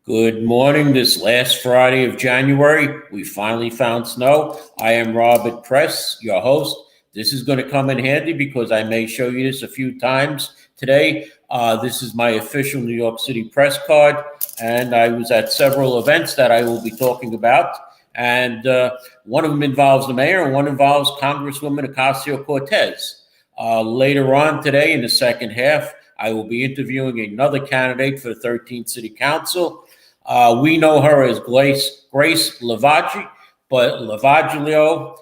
Good morning. This last Friday of January, we finally found snow. I am Robert Press, your host. This is going to come in handy because I may show you this a few times today. This is my official New York City press card, and I was at several events that I will be talking about. And one of them involves the mayor, and one involves Congresswoman Ocasio-Cortez. Later on today, in the second half, I will be interviewing another candidate for the 13th City Council. We know her as Grace Lavaggio, but Lavaggio,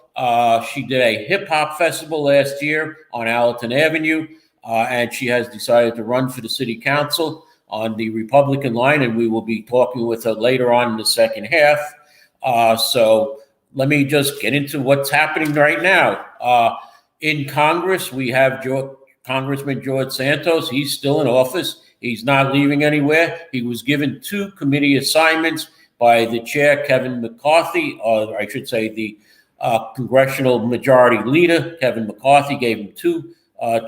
she did a hip hop festival last year on Allerton Avenue, and she has decided to run for the city council on the Republican line, and we will be talking with her later on in the second half. So let me just get into what's happening right now. In Congress, we have Congressman George Santos. He's still in office. He's not leaving anywhere. He was given 2 committee assignments by the chair, Kevin McCarthy, or I should say the congressional majority leader, Kevin McCarthy, gave him 2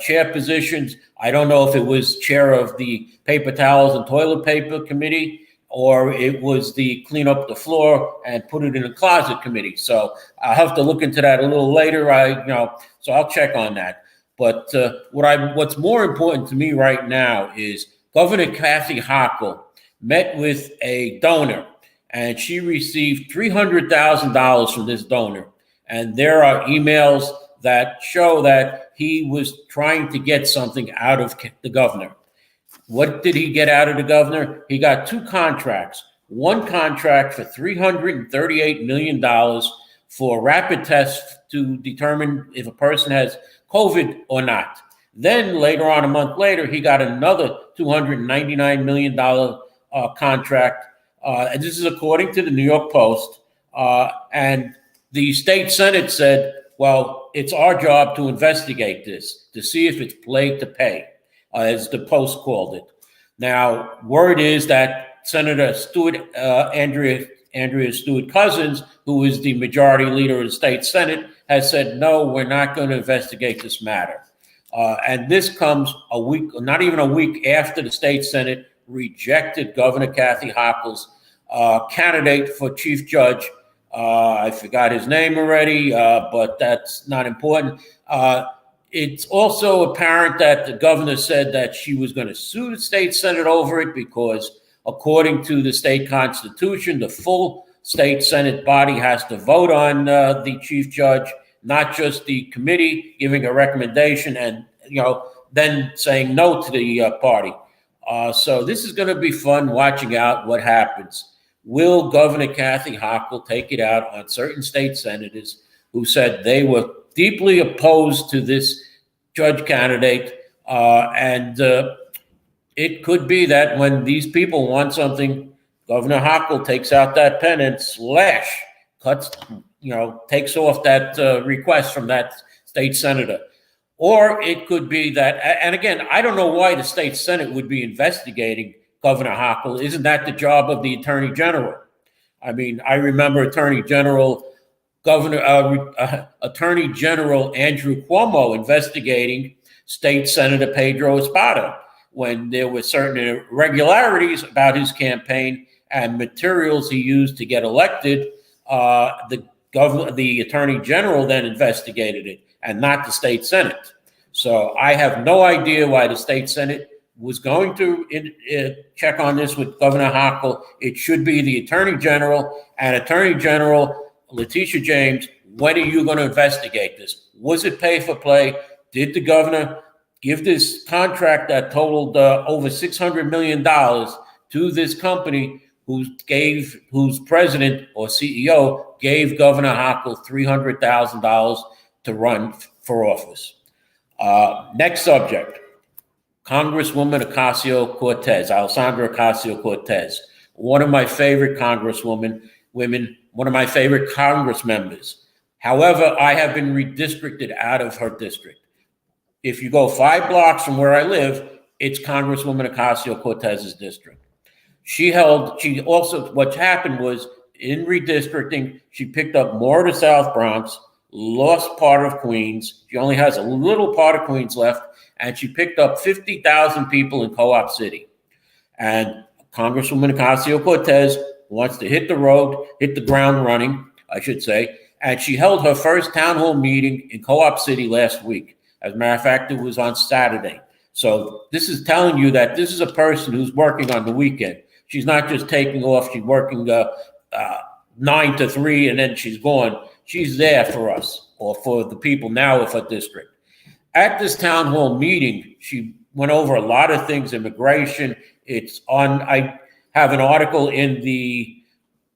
chair positions. I don't know if it was chair of the paper towels and toilet paper committee, or it was the clean up the floor and put it in a closet committee. So I'll have to look into that a little later. So I'll check on that. But what's more important to me right now is Governor Kathy Hochul met with a donor, and she received $300,000 from this donor. And there are emails that show that he was trying to get something out of the governor. What did he get out of the governor? He got 2 contracts. One contract for $338 million for rapid tests to determine if a person has COVID or not. Then later on, a month later, he got another $299 million contract. And this is according to the New York Post. And the state Senate said, well, it's our job to investigate this, to see if it's play to pay, as the Post called it. Now, word is that Senator Andrea Stewart-Cousins, who is the majority leader of the state Senate, has said, no, we're not going to investigate this matter. And this comes a week, not even a week after the state Senate rejected Governor Kathy Hochul's candidate for chief judge. I forgot his name already, but that's not important. It's also apparent that the governor said that she was going to sue the state Senate over it because, according to the state constitution, the full state Senate body has to vote on the chief judge, not just the committee giving a recommendation and, then saying no to the party. So this is going to be fun watching out what happens. Will Governor Kathy Hochul take it out on certain state senators who said they were deeply opposed to this judge candidate? And it could be that when these people want something, Governor Hochul takes out that pen and takes off that request from that state senator. Or it could be that, and again, I don't know why the state Senate would be investigating Governor Hochul. Isn't that the job of the Attorney General? I mean, I remember Attorney General Andrew Cuomo investigating State Senator Pedro Espada when there were certain irregularities about his campaign and materials he used to get elected. The Attorney General then investigated it, and not the state Senate. So I have no idea why the state Senate was going to check on this with Governor Hochul. It should be the Attorney General, and Attorney General Letitia James, when are you going to investigate this? Was it pay for play? Did the governor give this contract that totaled over $600 million to this company whose president or CEO gave Governor Hochul $300,000 to run for office? Next subject, Congresswoman Alexandra Ocasio-Cortez, one of my favorite congresswomen, one of my favorite Congress members. However, I have been redistricted out of her district. If you go 5 blocks from where I live, it's Congresswoman Ocasio-Cortez's district. What happened was, in redistricting, she picked up more of the South Bronx, lost part of Queens. She only has a little part of Queens left, and she picked up 50,000 people in Co-op City. And Congresswoman Ocasio-Cortez wants to hit the ground running, I should say, and she held her first town hall meeting in Co-op City last week. As a matter of fact, it was on Saturday. So this is telling you that this is a person who's working on the weekend. She's not just taking off. She's working 9 to 3 and then she's gone. She's there for us, or for the people now of her district. At this town hall meeting, she went over a lot of things, immigration. I have an article in the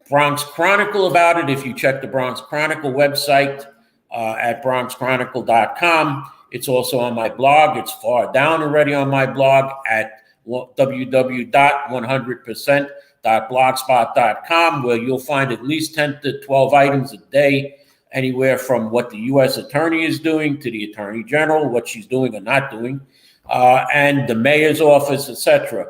Bronx Chronicle about it. If you check the Bronx Chronicle website at bronxchronicle.com, it's also on my blog. It's far down already on my blog at www.100%.blogspot.com, where you'll find at least 10 to 12 items a day, anywhere from what the U.S. Attorney is doing to the Attorney General, what she's doing or not doing, and the mayor's office, etc.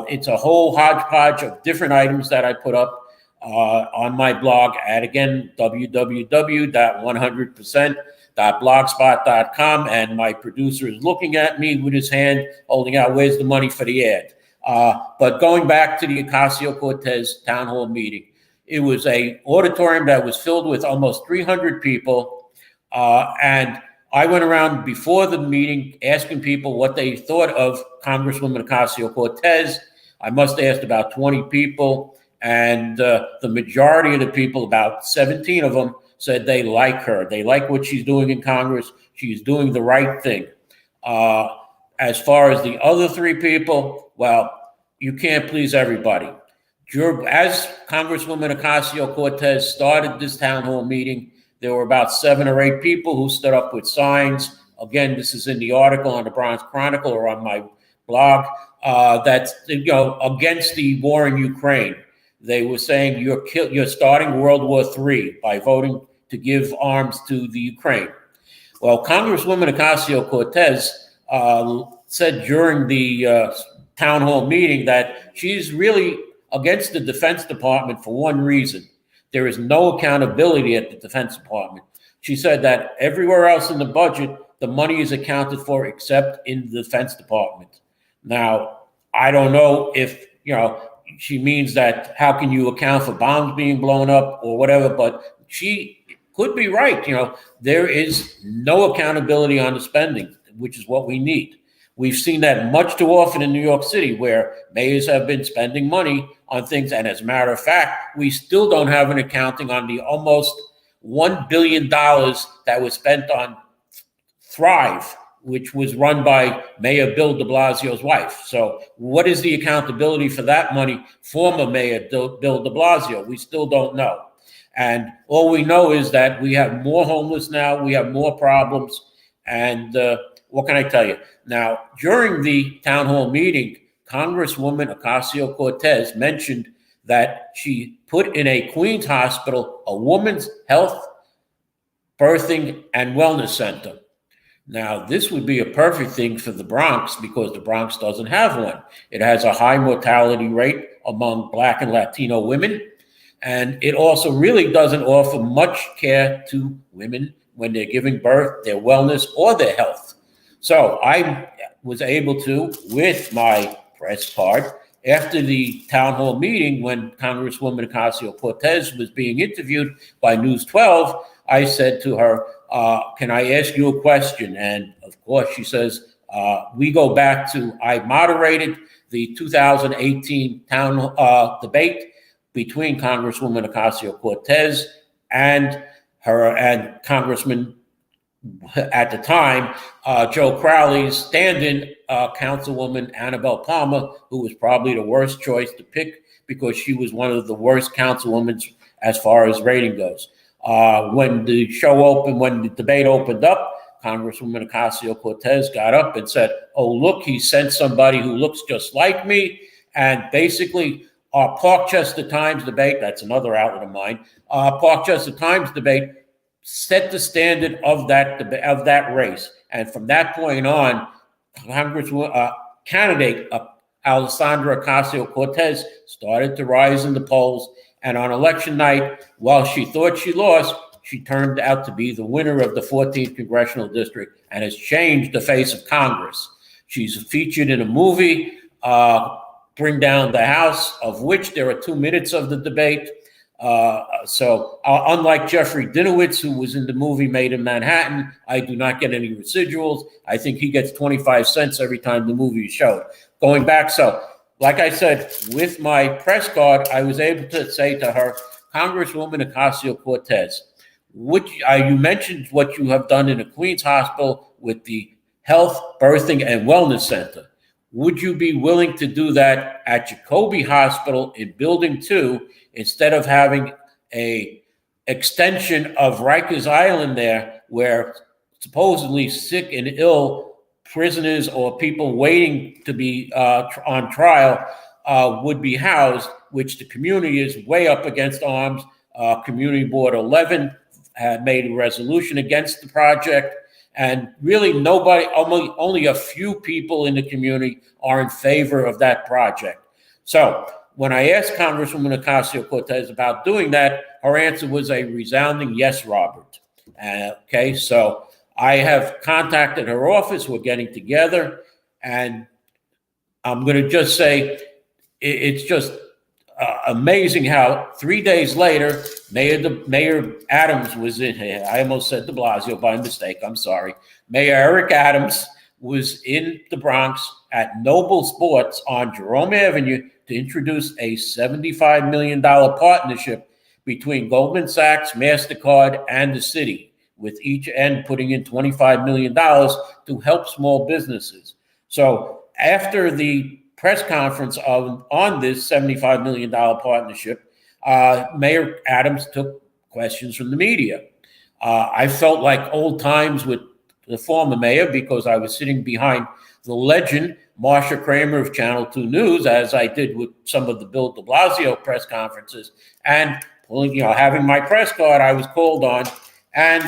It's a whole hodgepodge of different items that I put up on my blog at, again, www.100%.blogspot.com. And my producer is looking at me with his hand holding out, where's the money for the ad? But going back to the Ocasio-Cortez town hall meeting, it was an auditorium that was filled with almost 300 people. And I went around before the meeting asking people what they thought of Congresswoman Ocasio-Cortez. I must have asked about 20 people. And the majority of the people, about 17 of them, said they like her. They like what she's doing in Congress. She's doing the right thing. As far as the other 3 people, well, you can't please everybody. As Congresswoman Ocasio-Cortez started this town hall meeting, there were about 7 or 8 people who stood up with signs. Again, this is in the article on the Bronx Chronicle or on my blog, that's against the war in Ukraine. They were saying you're starting World War III by voting to give arms to the Ukraine. Well, Congresswoman Ocasio-Cortez said during the town hall meeting that she's really against the Defense Department for one reason. There is no accountability at the Defense Department. She said that everywhere else in the budget, the money is accounted for except in the Defense Department. Now, I don't know if, she means that how can you account for bombs being blown up or whatever, but she could be right. There is no accountability on the spending, which is what we need. We've seen that much too often in New York City, where mayors have been spending money on things. And as a matter of fact, we still don't have an accounting on the almost $1 billion that was spent on Thrive, which was run by Mayor Bill de Blasio's wife. So what is the accountability for that money? Former Mayor Bill de Blasio, we still don't know. And all we know is that we have more homeless now, we have more problems, and what can I tell you? Now, during the town hall meeting, Congresswoman Ocasio-Cortez mentioned that she put in a Queens hospital a women's health, birthing, and wellness center. Now, this would be a perfect thing for the Bronx because the Bronx doesn't have one. It has a high mortality rate among Black and Latino women, and it also really doesn't offer much care to women when they're giving birth, their wellness, or their health. So I was able to, with my press card, after the town hall meeting, when Congresswoman Ocasio-Cortez was being interviewed by News 12, I said to her, can I ask you a question? And of course, she says, we go back to, I moderated the 2018 town debate between Congresswoman Ocasio-Cortez and Congressman at the time, Joe Crowley's stand-in Councilwoman Annabelle Palmer, who was probably the worst choice to pick because she was one of the worst councilwomen as far as rating goes. When the debate opened up, Congresswoman Ocasio-Cortez got up and said, oh, look, he sent somebody who looks just like me. And basically, our Parkchester Times debate, that's another outlet of mine, Parkchester Times debate set the standard of that race. And from that point on, candidate Alessandra Ocasio-Cortez started to rise in the polls. And on election night, while she thought she lost, she turned out to be the winner of the 14th Congressional District and has changed the face of Congress. She's featured in a movie bring down the House, of which there are 2 minutes of the debate. So unlike Jeffrey Dinowitz, who was in the movie Made in Manhattan, I do not get any residuals. I think he gets 25 cents every time the movie is showed. Going back, so like I said, with my press card, I was able to say to her, Congresswoman Ocasio-Cortez, you mentioned what you have done in the Queens Hospital with the Health, Birthing, and Wellness Center. Would you be willing to do that at Jacoby Hospital in Building 2 instead of having a extension of Rikers Island there, where supposedly sick and ill prisoners or people waiting to be on trial would be housed, which the community is way up against arms. Community Board 11 had made a resolution against the project. And really nobody, only a few people in the community are in favor of that project. So when I asked Congresswoman Ocasio-Cortez about doing that, her answer was a resounding yes, Robert. Okay, so I have contacted her office. We're getting together. And I'm going to just say it's just amazing how 3 days later, Mayor Adams was in here. I almost said de Blasio by mistake. I'm sorry. Mayor Eric Adams was in the Bronx at Noble Sports on Jerome Avenue to introduce a $75 million partnership between Goldman Sachs, MasterCard, and the city, with each end putting in $25 million to help small businesses. So after the press conference on this $75 million partnership, Mayor Adams took questions from the media. I felt like old times with the former mayor because I was sitting behind the legend, Marsha Kramer of Channel 2 News, as I did with some of the Bill de Blasio press conferences. And having my press card, I was called on, and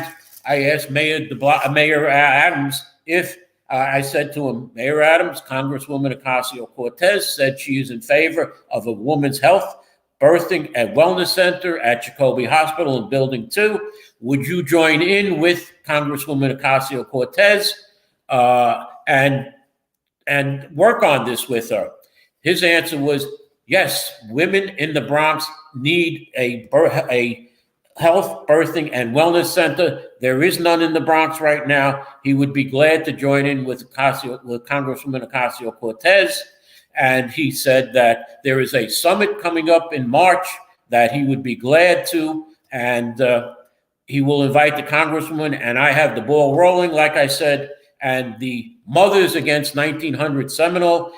I asked Mayor Adams if I said to him, Mayor Adams, Congresswoman Ocasio-Cortez said she is in favor of a woman's health, birthing, and wellness center at Jacoby Hospital in Building 2. Would you join in with Congresswoman Ocasio-Cortez and work on this with her? His answer was, yes, women in the Bronx need a health, birthing, and wellness center. There is none in the Bronx right now. He would be glad to join in with Congresswoman Ocasio-Cortez. And he said that there is a summit coming up in March that he would be glad to. And he will invite the Congresswoman. And I have the ball rolling, like I said. And the Mothers Against 1900 Seminole,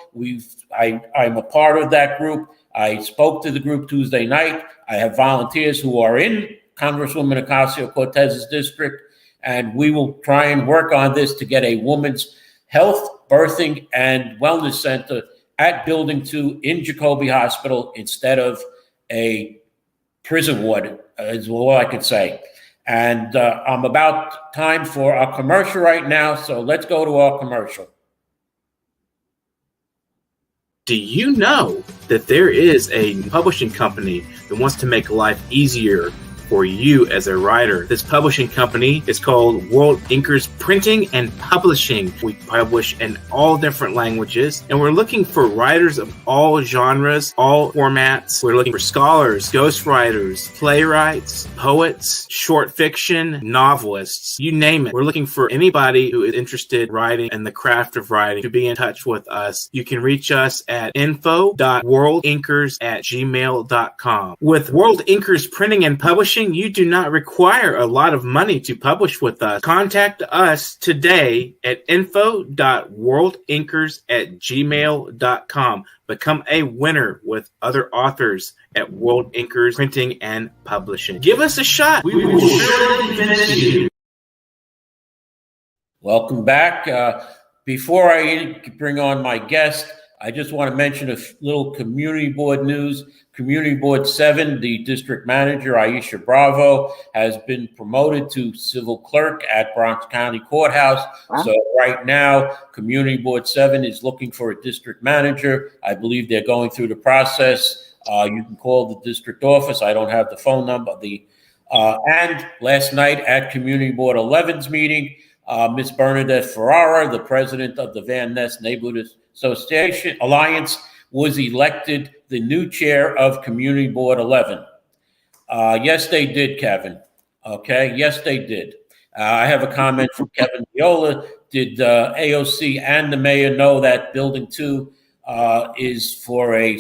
I'm a part of that group. I spoke to the group Tuesday night. I have volunteers who are in Congresswoman Ocasio-Cortez's district, and we will try and work on this to get a woman's health, birthing, and wellness center at Building 2 in Jacoby Hospital instead of a prison ward, is all I could say. And I'm about time for our commercial right now, so let's go to our commercial. Do you know that there is a publishing company that wants to make life easier for you as a writer? This publishing company is called World Inkers Printing and Publishing. We publish in all different languages, and we're looking for writers of all genres, all formats. We're looking for scholars, ghostwriters, playwrights, poets, short fiction, novelists, you name it. We're looking for anybody who is interested in writing and the craft of writing to be in touch with us. You can reach us at info.worldinkers@gmail.com. With World Inkers Printing and Publishing, you do not require a lot of money to publish with us. Contact us today at info.worldinkers@gmail.com. Become a winner with other authors at World Inkers Printing and Publishing. Give us a shot. We will surely finish you. Welcome back. Before I bring on my guest, I just want to mention a little community board news. Community Board 7, the district manager, Aisha Bravo, has been promoted to civil clerk at Bronx County Courthouse. Wow. So right now, Community Board 7 is looking for a district manager. I believe they're going through the process. You can call the district office. I don't have the phone number. And last night at Community Board 11's meeting, Ms. Bernadette Ferrara, the president of the Van Ness Neighborhood Association Alliance, was elected the new chair of Community Board 11. Yes, they did, Kevin. Okay, yes, they did. I have a comment from Kevin Viola. Did AOC and the mayor know that Building 2 is for a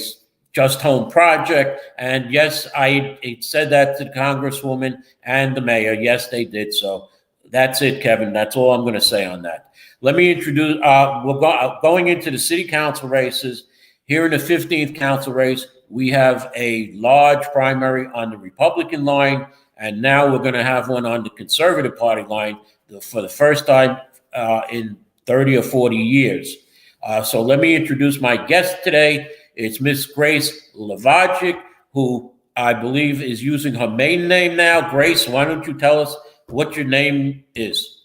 just home project? And yes, I said that to the Congresswoman and the mayor. Yes, they did. So that's it, Kevin. That's all I'm going to say on that. Let me introduce, we're going into the city council races. Here in the 15th council race, we have a large primary on the Republican line, and now we're going to have one on the Conservative Party line for the first time in 30 or 40 years. So let me introduce my guest today. It's Miss Grace Lavajic, who I believe is using her maiden name now. Grace, why don't you tell us what your name is?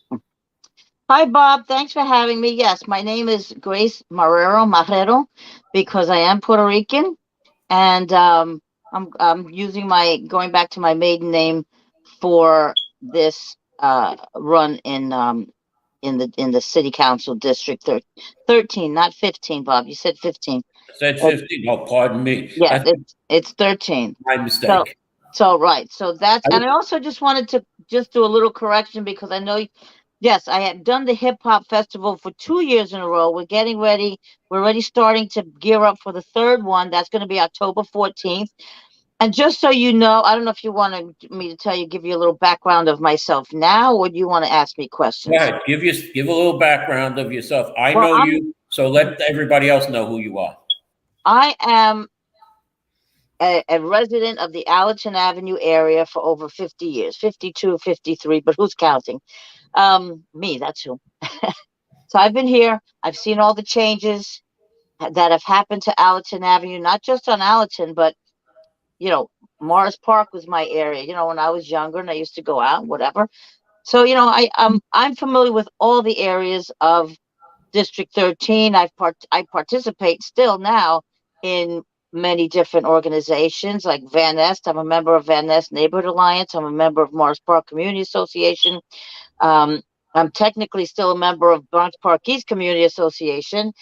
Hi, Bob. Thanks for having me. Yes, my name is Grace Marrero, because I am Puerto Rican, and I'm using going back to my maiden name for this run in the city council district 13, not 15, Bob. You said 15. I said 15. Oh, pardon me. Yeah, it's 13. My mistake. So right. So that's, and I also just wanted to just do a little correction, because I know. Yes, I have done the hip hop festival for 2 years in a row. We're getting ready. We're already starting to gear up for the third one. That's going to be October 14th. And just so you know, I don't know if you wanted me to give you a little background of myself now, or do you want to ask me questions? Go ahead. Give a little background of yourself. I know you, so let everybody else know who you are. I am a resident of the Allerton Avenue area for over 50 years, 52, 53, but who's counting? Me, that's who. So I've been here. I've seen all the changes that have happened to Allerton Avenue, not just on Allerton, but, Morris Park was my area, when I was younger and I used to go out, whatever. So, I'm familiar with all the areas of District 13. I participate still now in many different organizations like Van Nest. I'm a member of Van Nest Neighborhood Alliance. I'm a member of Morris Park Community Association. I'm technically still a member of Bronx Park East Community Association.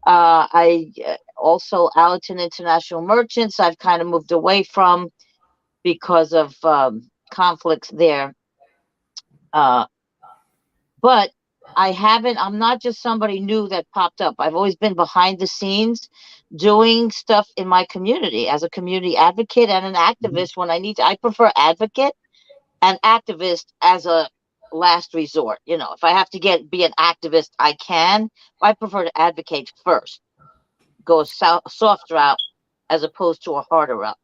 I also Allerton International Merchants. I've kind of moved away from because of conflicts there. But I'm not just somebody new that popped up. I've always been behind the scenes doing stuff in my community as a community advocate and an activist when I need to. I prefer advocate and activist as a last resort. If I have to be an activist, I can. I prefer to advocate first, go a soft route as opposed to a harder route,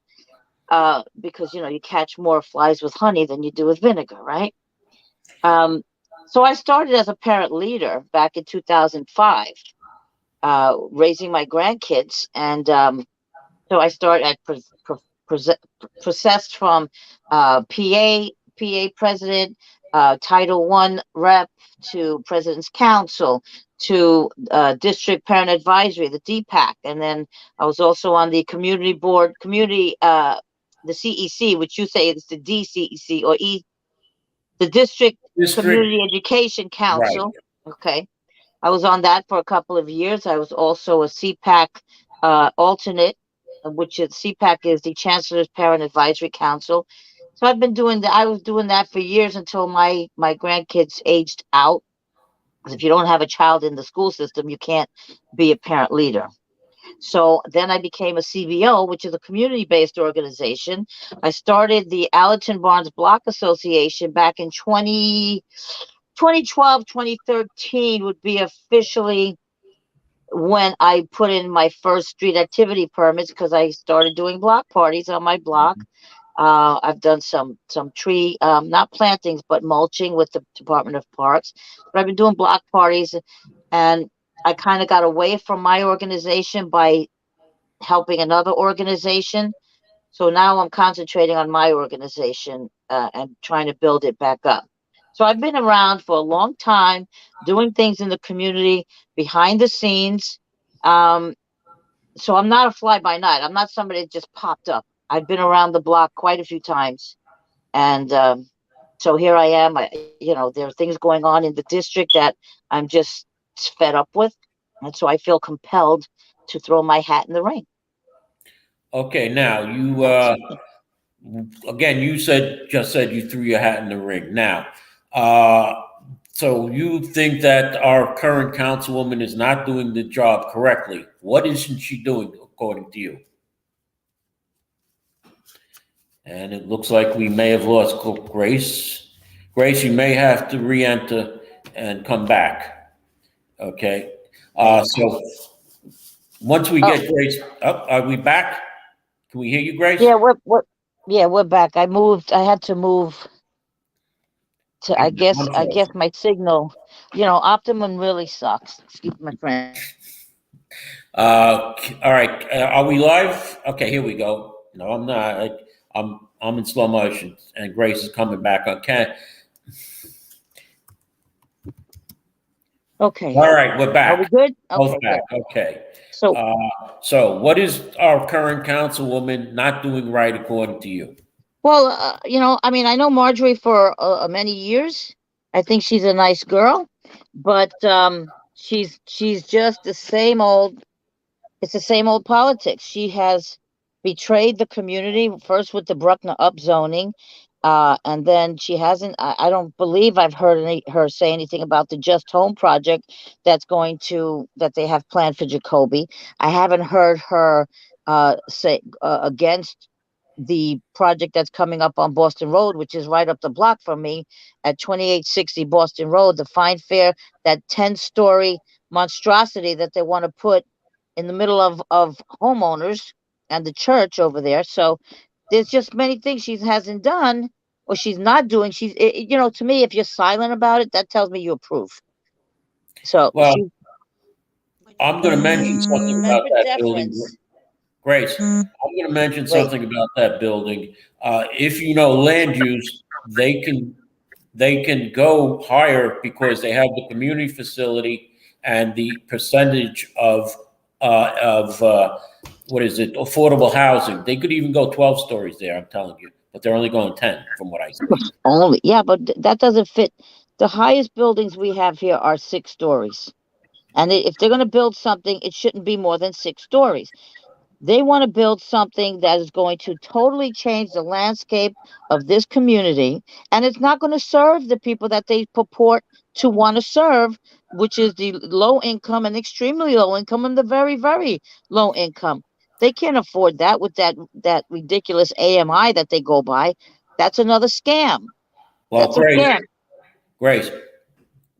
because you catch more flies with honey than you do with vinegar, right? So I started as a parent leader back in 2005, raising my grandkids, and so I started. Processed from PA president, Title I rep, to President's Council, to District Parent Advisory, the DPAC, and then I was also on the community board, the CEC, which you say is the DCEC or the District Community Education Council. Right. Okay, I was on that for a couple of years. I was also a CPAC alternate, which is CPAC is the Chancellor's Parent Advisory Council. So I've been doing that. I was doing that for years until my grandkids aged out. Because if you don't have a child in the school system, you can't be a parent leader. So then I became a CBO, which is a community-based organization. I started the Allerton Barnes Block Association back in 2012, 2013 would be officially when I put in my first street activity permits, because I started doing block parties on my block. I've done some tree, not plantings, but mulching with the Department of Parks. But I've been doing block parties, and I kind of got away from my organization by helping another organization. So now I'm concentrating on my organization and trying to build it back up. So I've been around for a long time, doing things in the community behind the scenes. So I'm not a fly by night. I'm not somebody that just popped up. I've been around the block quite a few times. And so here I am. There are things going on in the district that I'm just fed up with. And so I feel compelled to throw my hat in the ring. Okay, now you again, you just said you threw your hat in the ring. Now, so you think that our current councilwoman is not doing the job correctly? What isn't she doing, according to you? And it looks like we may have lost Grace. Grace, you may have to re-enter and come back. Okay. So once we get Grace up, are we back? Can we hear you, Grace? Yeah, we're back. I had to move to, I guess my signal, Optimum really sucks. Excuse my friend. All right. Are we live? Okay, here we go. No, I'm not. I'm in slow motion, and Grace is coming back. Okay. Okay. All right, we're back. Are we good? Both back. Good. Okay. So what is our current councilwoman not doing right, according to you? Well, I know Marjorie for many years. I think she's a nice girl, but she's just the same old. It's the same old politics. She has betrayed the community first with the Bruckner upzoning, and then she hasn't. I don't believe I've heard her say anything about the Just Home project that they have planned for Jacoby. I haven't heard her say against the project that's coming up on Boston Road, which is right up the block from me at 2860 Boston Road, the Fine Fair, that 10-story monstrosity that they want to put in the middle of homeowners and the church over there. So there's just many things she hasn't done or she's not doing. To me, if you're silent about it, that tells me you approve. So, well, I'm going to mention something about that building. Grace, I'm going to mention something about that building. If you know land use, they can go higher because they have the community facility and the percentage of what is it, affordable housing. They could even go 12 stories there, I'm telling you, but they're only going 10 from what I see. Yeah, but that doesn't fit. The highest buildings we have here are 6 stories. And if they're going to build something, it shouldn't be more than 6 stories. They want to build something that is going to totally change the landscape of this community. And it's not going to serve the people that they purport to want to serve, which is the low income and extremely low income and the very, very low income. They can't afford that with that ridiculous AMI that they go by. That's another scam. Well, that's a scam. Grace,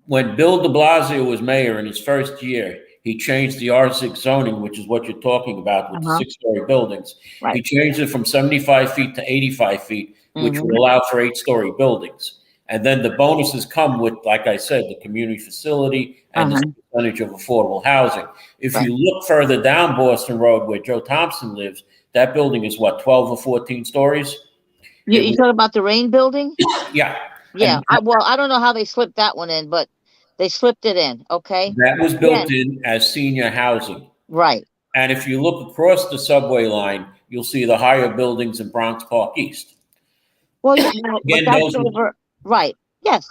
when Bill de Blasio was mayor in his first year, he changed the R6 zoning, which is what you're talking about with the 6-story buildings. Right. He changed it from 75 feet to 85 feet, which would allow for 8-story buildings. And then the bonuses come with, like I said, the community facility and the percentage of affordable housing. If you look further down Boston Road where Joe Thompson lives, that building is what, 12 or 14 stories? You talking about the Rain building? Yeah. Yeah. I don't know how they slipped that one in, but they slipped it in, okay? That was built in as senior housing. Right. And if you look across the subway line, you'll see the higher buildings in Bronx Park East. Well, but that's over. Right. Yes.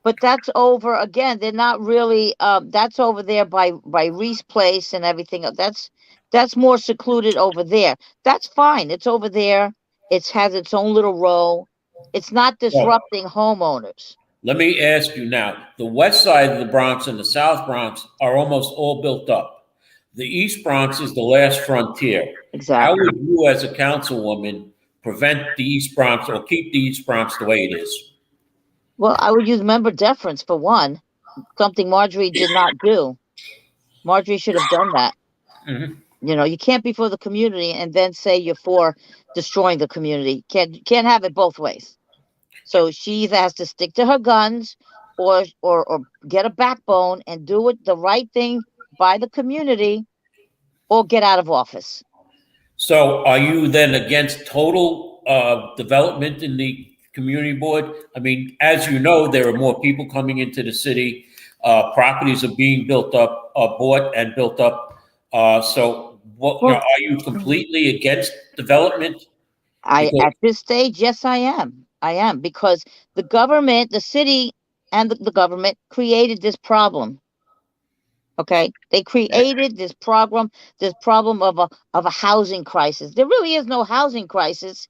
But that's over again. They're not really. That's over there by Reese Place and everything. That's more secluded over there. That's fine. It's over there. It has its own little row. It's not disrupting homeowners. Let me ask you now, the west side of the Bronx and the South Bronx are almost all built up. The East Bronx is the last frontier. Exactly. How would you as a councilwoman prevent the East Bronx or keep the East Bronx the way it is? Well, I would use member deference for one, something Marjorie did not do. Marjorie should have done that. You can't be for the community and then say you're for destroying the community. Can't have it both ways. So she either has to stick to her guns or get a backbone and do it the right thing by the community or get out of office. So are you then against total development in the community board? I mean, as you know, there are more people coming into the city. Properties are being built up, bought and built up. So are you completely against development? At this stage, yes, I am. I am, because the government, the city and the government created this problem. Okay, they created this problem of a housing crisis. There really is no housing crisis.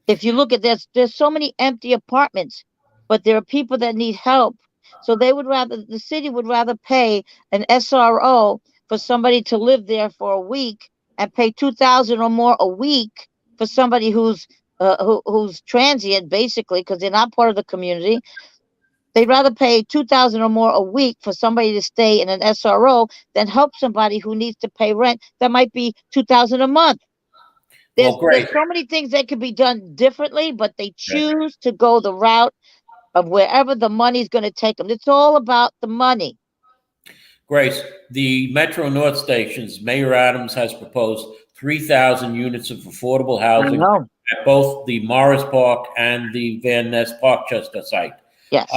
If you look at this, there's so many empty apartments, but there are people that need help. So the city would rather pay an SRO for somebody to live there for a week and pay 2,000 or more a week for somebody who's transient, basically, because they're not part of the community. They'd rather pay 2,000 or more a week for somebody to stay in an SRO than help somebody who needs to pay rent that might be 2,000 a month. Well, There's great. so many things that could be done differently, but they Yeah. choose to go the route of wherever the money's going to take them. It's all about the money. Grace, the Metro North stations, Mayor Adams has proposed 3,000 units of affordable I housing know. at both the Morris Park and the Van Ness Parkchester site. Yes.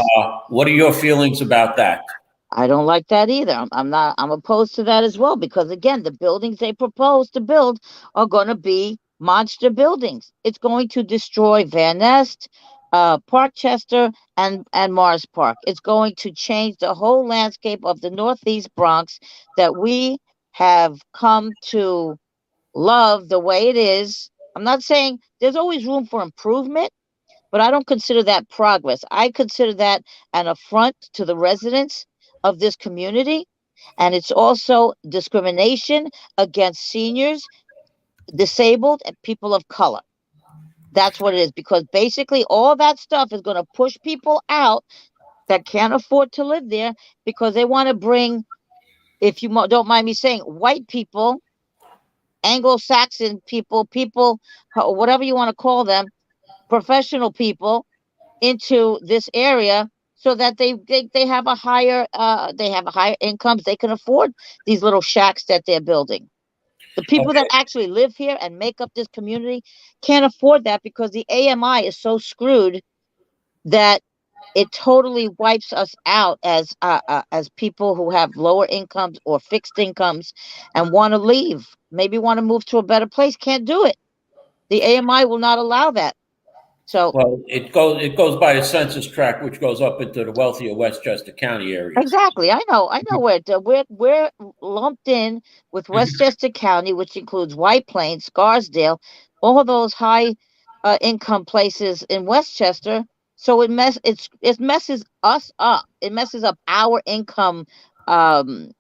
What are your feelings about that? I don't like that either. I'm opposed to that as well, because again, the buildings they propose to build are going to be monster buildings. It's going to destroy Van Ness, Parkchester, and Morris Park. It's going to change the whole landscape of the Northeast Bronx that we have come to love the way it is. I'm not saying there's always room for improvement, but I don't consider that progress. I consider that an affront to the residents of this community. And it's also discrimination against seniors, disabled, and people of color. That's what it is, because basically all that stuff is going to push people out that can't afford to live there, because they want to bring, if you don't mind me saying, white people, Anglo-Saxon people, whatever you want to call them, professional people into this area, so that they have a higher incomes. They can afford these little shacks that they're building. The people Okay. that actually live here and make up this community can't afford that, because the AMI is so screwed that it totally wipes us out as people who have lower incomes or fixed incomes and want to leave, maybe want to move to a better place. Can't do it. The AMI will not allow that. So Well, it goes by the census tract, which goes up into the wealthier Westchester County areas. exactly, I know where we're lumped in with Westchester County, which includes White Plains, Scarsdale, all of those high income places in Westchester. So it messes us up. It messes up our income. Um,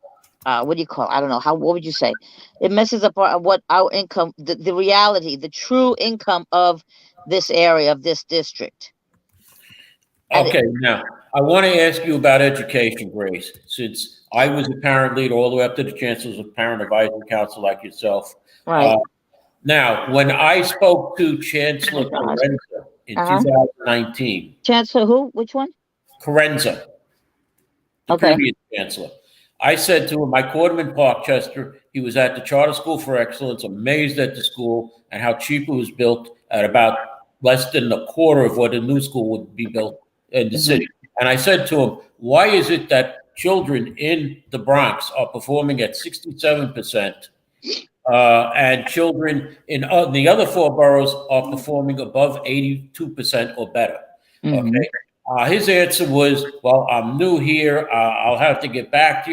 what do you call? I don't know how. What would you say? It messes up what our income, the reality, the true income of this area, of this district. And Okay, now I want to ask you about education, Grace, since I was a parent leader all the way up to the chancellor's of parent advisory council like yourself. right. Now, when I spoke to Chancellor Oh God. Carenza in Uh-huh. 2019, Chancellor who? Which one? Carenza, the Okay. previous chancellor, I said to him, I caught him in Parkchester. He was at the Charter School for Excellence, amazed at the school and how cheap it was built at about less than a quarter of what a new school would be built in the Mhm. city. And I said to him, why is it that children in the Bronx are performing at 67%, and children in the other four boroughs are performing above 82% or better? Mhm. Okay. His answer was, "Well, I'm new here. I'll have to get back to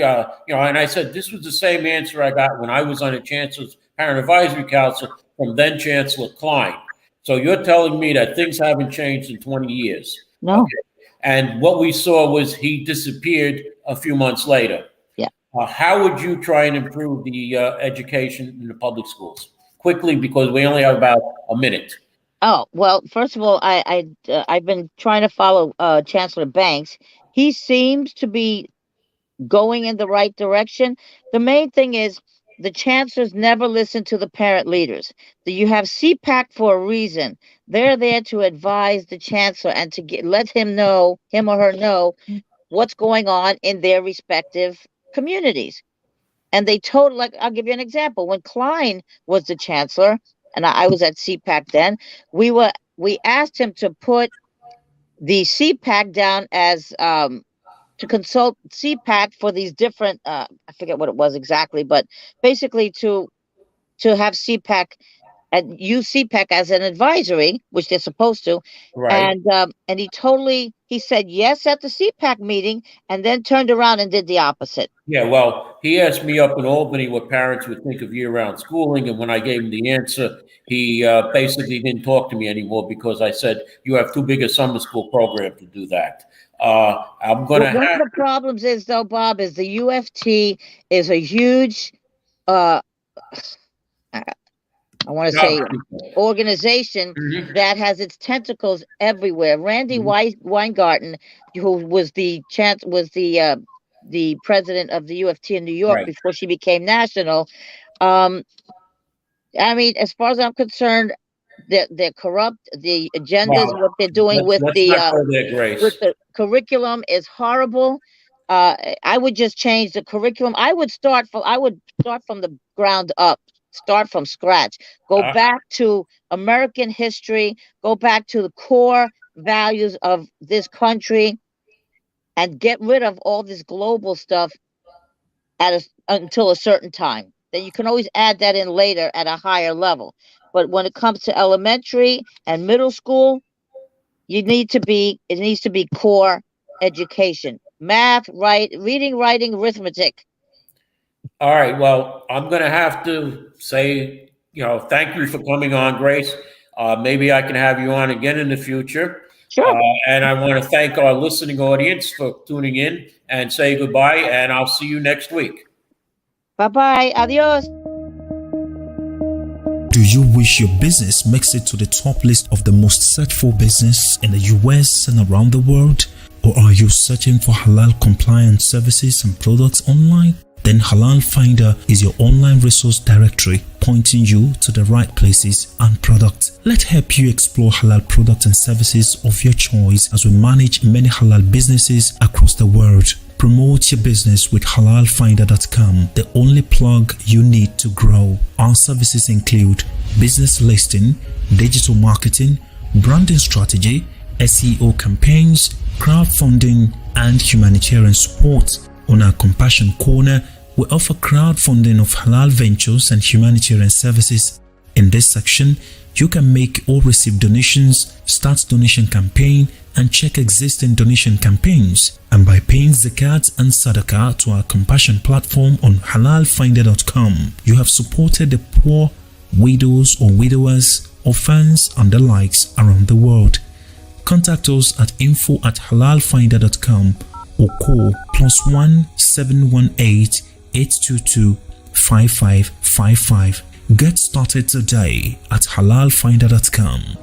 you." And I said this was the same answer I got when I was on the Chancellor's Parent Advisory Council from then Chancellor Klein. So you're telling me that things haven't changed in 20 years? No. Okay. And what we saw was he disappeared a few months later. Yeah. How would you try and improve the education in the public schools quickly? Because we only have about a minute. Oh, well, first of all, I've been trying to follow Chancellor Banks. He seems to be going in the right direction. The main thing is the chancellors never listen to the parent leaders. You have CPAC for a reason. They're there to advise the chancellor and to let him or her know what's going on in their respective communities. And like, I'll give you an example. When Klein was the chancellor, and I was at CPAC then, we asked him to put the CPAC down as to consult CPAC for these different I forget what it was exactly, but basically to have CPAC use CPAC as an advisory, which they're supposed to. Right. And he said yes at the CPAC meeting, and then turned around and did the opposite. Yeah, well, he asked me up in Albany what parents would think of year-round schooling, and when I gave him the answer, he basically didn't talk to me anymore because I said, you have too big a summer school program to do that. I'm going to One of the problems is, though, Bob, is the UFT is a huge, I want to say, organization that has its tentacles everywhere. Randy Weingarten, who was the president of the UFT in New York before she became national. I mean, as far as I'm concerned, they're corrupt. The agendas, what they're doing with the curriculum is horrible. I would just change the curriculum. I would start from the ground up. Start from scratch. Go back to American history. Go back to the core values of this country, and get rid of all this global stuff until a certain time. Then you can always add that in later at a higher level. But when it comes to elementary and middle school, it needs to be core education: math, reading, writing, arithmetic. All right. Well, I'm going to have to say, thank you for coming on, Grace. Maybe I can have you on again in the future. Sure. And I want to thank our listening audience for tuning in, and say goodbye, and I'll see you next week. Bye-bye. Adios. Do you wish your business makes it to the top list of the most searched for business in the US and around the world? Or are you searching for halal compliant services and products online? Then Halal Finder is your online resource directory, pointing you to the right places and products. Let's help you explore halal products and services of your choice as we manage many halal businesses across the world. Promote your business with halalfinder.com, the only plug you need to grow. Our services include business listing, digital marketing, branding strategy, SEO campaigns, crowdfunding, and humanitarian support. On our Compassion Corner, we offer crowdfunding of halal ventures and humanitarian services. In this section, you can make or receive donations, start donation campaign, and check existing donation campaigns. And by paying zakat and sadaqah to our Compassion platform on halalfinder.com, you have supported the poor, widows or widowers, orphans, and the likes around the world. Contact us at info@halalfinder.com or call +1 718 822 5555. Get started today at halalfinder.com.